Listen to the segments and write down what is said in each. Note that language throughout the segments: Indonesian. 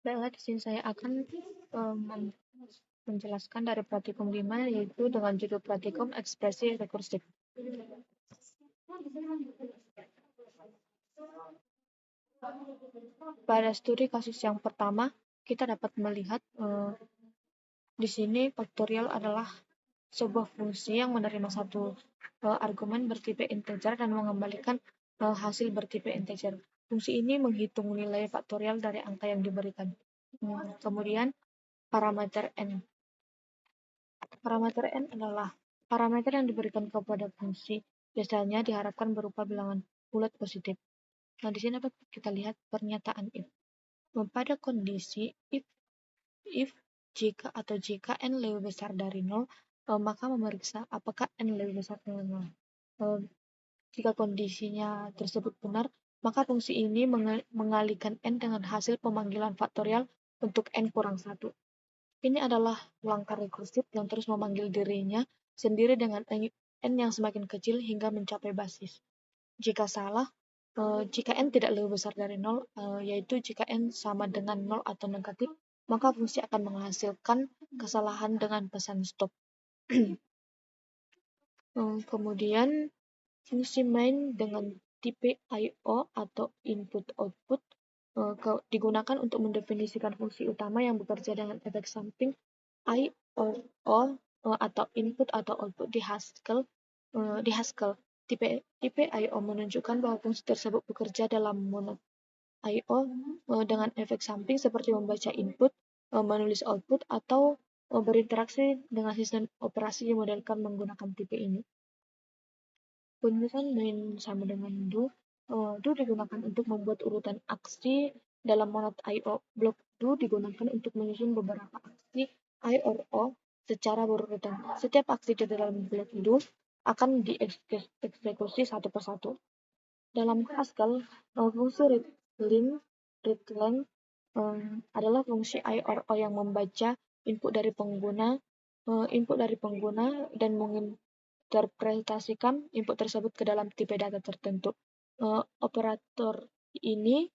Baiklah, di sini saya akan menjelaskan dari praktikum 5, yaitu dengan judul praktikum ekspresi rekursif. Pada studi kasus yang pertama, kita dapat melihat di sini faktorial adalah sebuah fungsi yang menerima satu argumen bertipe integer dan mengembalikan hasil bertipe integer. Fungsi ini menghitung nilai faktorial dari angka yang diberikan. Kemudian parameter n. Parameter n adalah parameter yang diberikan kepada fungsi, biasanya diharapkan berupa bilangan bulat positif. Nah, di sini dapat kita lihat pernyataan if. Pada kondisi if jika n lebih besar dari 0, maka memeriksa apakah n lebih besar dari 0. Jika kondisinya tersebut benar, maka fungsi ini mengalihkan n dengan hasil pemanggilan faktorial untuk n kurang 1. Ini adalah langkah rekursif yang terus memanggil dirinya sendiri dengan n yang semakin kecil hingga mencapai basis. Jika salah, jika n tidak lebih besar dari 0, yaitu jika n sama dengan 0 atau negatif, maka fungsi akan menghasilkan kesalahan dengan pesan stop. Kemudian fungsi main dengan tipe I/O atau input-output digunakan untuk mendefinisikan fungsi utama yang bekerja dengan efek samping I/O atau input atau output di Haskell. Tipe I/O menunjukkan bahwa fungsi tersebut bekerja dalam mono I/O dengan efek samping seperti membaca input, menulis output, atau berinteraksi dengan sistem operasi dimodelkan menggunakan tipe ini. Penulisan main sama dengan do. Do digunakan untuk membuat urutan aksi dalam monad I/O. Blok do digunakan untuk menyusun beberapa aksi I/O secara berurutan. Setiap aksi di dalam blok do akan dieksekusi satu persatu. Dalam Haskell, fungsi readLength adalah fungsi I/O yang membaca input dari pengguna dan menginterpretasikan input tersebut ke dalam tipe data tertentu. Operator ini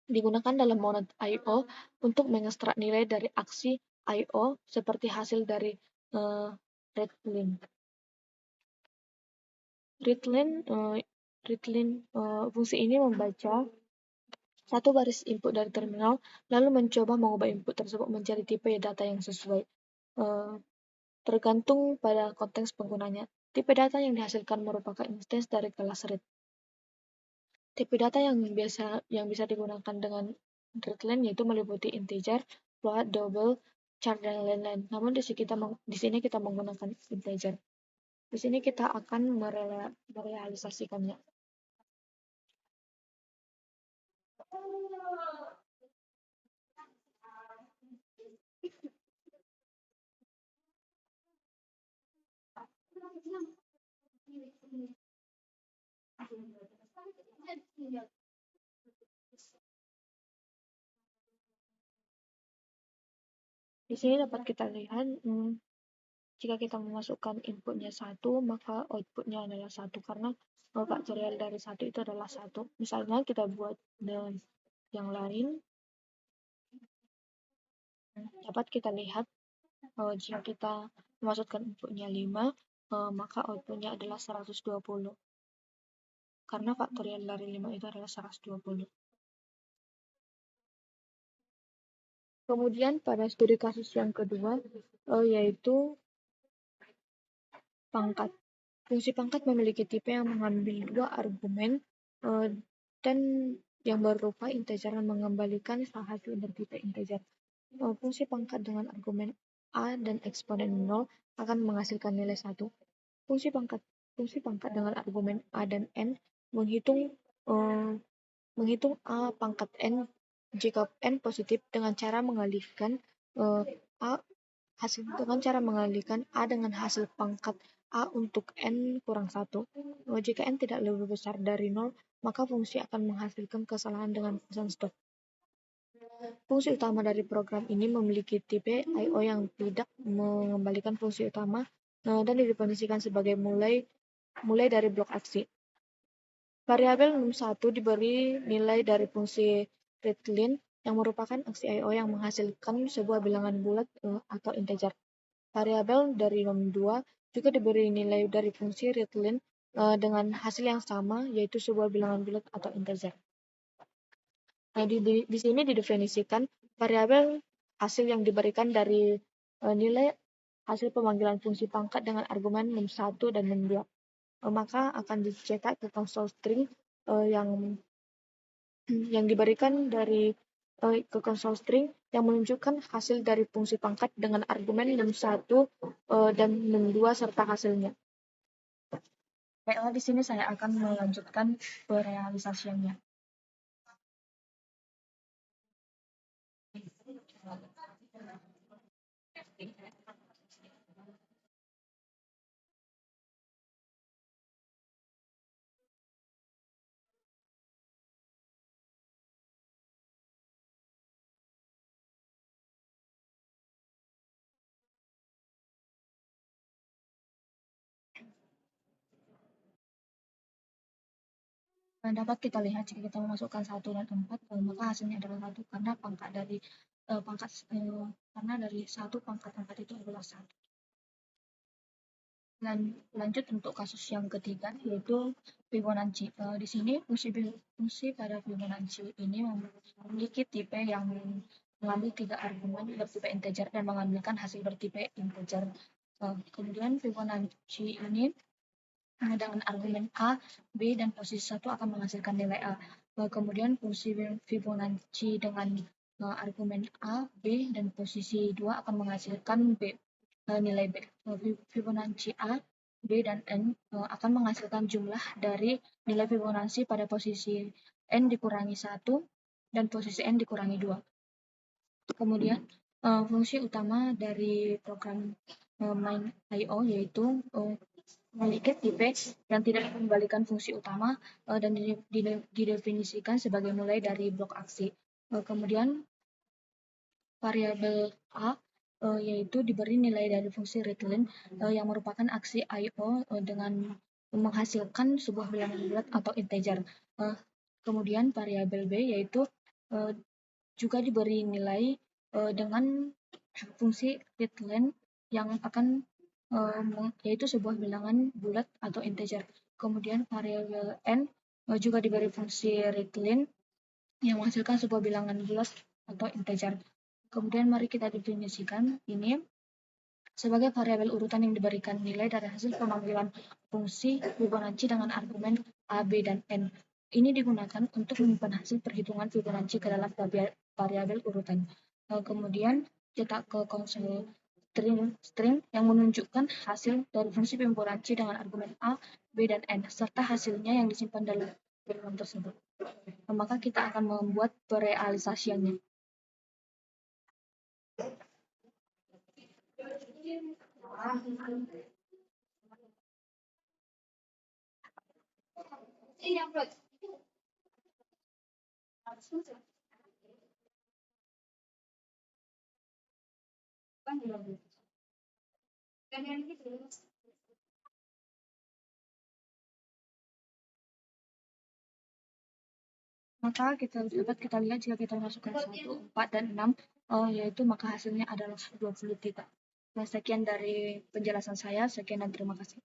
digunakan dalam monad I/O untuk mengekstrak nilai dari aksi I/O seperti hasil dari readLength. Fungsi ini membaca satu baris input dari terminal, lalu mencoba mengubah input tersebut menjadi tipe data yang sesuai, tergantung pada konteks penggunanya. Tipe data yang dihasilkan merupakan instance dari kelas read. Tipe data yang bisa digunakan dengan readLength yaitu meliputi integer, float, double, char, dan lain-lain. Namun di sini kita menggunakan integer. Di sini kita akan merealisasikannya. Di sini dapat kita lihat jika kita memasukkan inputnya 1, maka outputnya adalah 1 karena faktorial dari 1 itu adalah 1. Misalnya kita buat dengan yang lain, dapat kita lihat jika kita memasukkan inputnya 5, maka outputnya adalah 120 karena faktorial dari 5 itu adalah 120. Kemudian pada studi kasus yang kedua, yaitu pangkat. Fungsi pangkat memiliki tipe yang mengambil dua argumen dan yang berupa integer dan mengembalikan hasil bertipe integer. Fungsi pangkat dengan argumen a dan eksponen 0 akan menghasilkan nilai 1. Fungsi pangkat dengan argumen a dan n menghitung a pangkat n jika n positif dengan cara mengalihkan a dengan hasil pangkat a untuk n kurang 1. Jika n tidak lebih besar dari 0, maka fungsi akan menghasilkan kesalahan dengan pesan stop. Fungsi utama dari program ini memiliki tipe I/O yang tidak mengembalikan fungsi utama dan didefinisikan sebagai mulai dari blok aksi. Variabel num1 diberi nilai dari fungsi readLength yang merupakan aksi I/O yang menghasilkan sebuah bilangan bulat atau integer. Variabel dari nom 2 juga diberi nilai dari fungsi readline dengan hasil yang sama, yaitu sebuah bilangan bulat atau integer. Nah, di sini didefinisikan variabel hasil yang diberikan dari nilai hasil pemanggilan fungsi pangkat dengan argumen nom1 dan nom2. Maka akan dicetak ke konsol string yang diberikan dari ke konsol string yang menunjukkan hasil dari fungsi pangkat dengan argumen nom1 dan nom2 serta hasilnya. Baiklah, di sini saya akan melanjutkan perealisasiannya. Nah, dapat kita lihat jika kita memasukkan 1 dan 4, maka hasilnya adalah 1 karena karena dari 1 pangkat 4 itu adalah 1. Dan lanjut untuk kasus yang ketiga, yaitu Fibonacci. Di sini fungsi pada Fibonacci ini memiliki tipe yang mengambil 3 argumen bertipe integer dan mengambilkan hasil bertipe integer. Kemudian Fibonacci ini dengan argumen A, B, dan posisi 1 akan menghasilkan nilai A. Kemudian fungsi Fibonacci dengan argumen A, B, dan posisi 2 akan menghasilkan nilai B. Fibonacci A, B, dan N akan menghasilkan jumlah dari nilai Fibonacci pada posisi N dikurangi 1 dan posisi N dikurangi 2. Kemudian fungsi utama dari program main I/O yaitu memiliki tipe yang tidak mengembalikan fungsi utama dan didefinisikan sebagai mulai dari blok aksi. Kemudian variabel A yaitu diberi nilai dari fungsi readline yang merupakan aksi I/O dengan menghasilkan sebuah bilangan bulat atau integer. Kemudian variabel B yaitu juga diberi nilai dengan fungsi readline yang akan yaitu sebuah bilangan bulat atau integer. Kemudian variabel N juga diberi fungsi readline yang menghasilkan sebuah bilangan bulat atau integer. Kemudian mari kita definisikan ini sebagai variabel urutan yang diberikan nilai dari hasil pemanggilan fungsi Fibonacci dengan argumen A, B, dan N. Ini digunakan untuk menyimpan hasil perhitungan Fibonacci ke dalam variabel urutan. Kemudian cetak ke konsol string yang menunjukkan hasil dari fungsi Fibonacci dengan argumen A, B, dan N, serta hasilnya yang disimpan dalam bilangan tersebut. Maka kita akan membuat perealisasiannya. Maka dapat kita lihat jika kita masukkan 1, 4, dan 6, yaitu maka hasilnya adalah 20 titik. Nah, sekian dari penjelasan saya. Sekian dan terima kasih.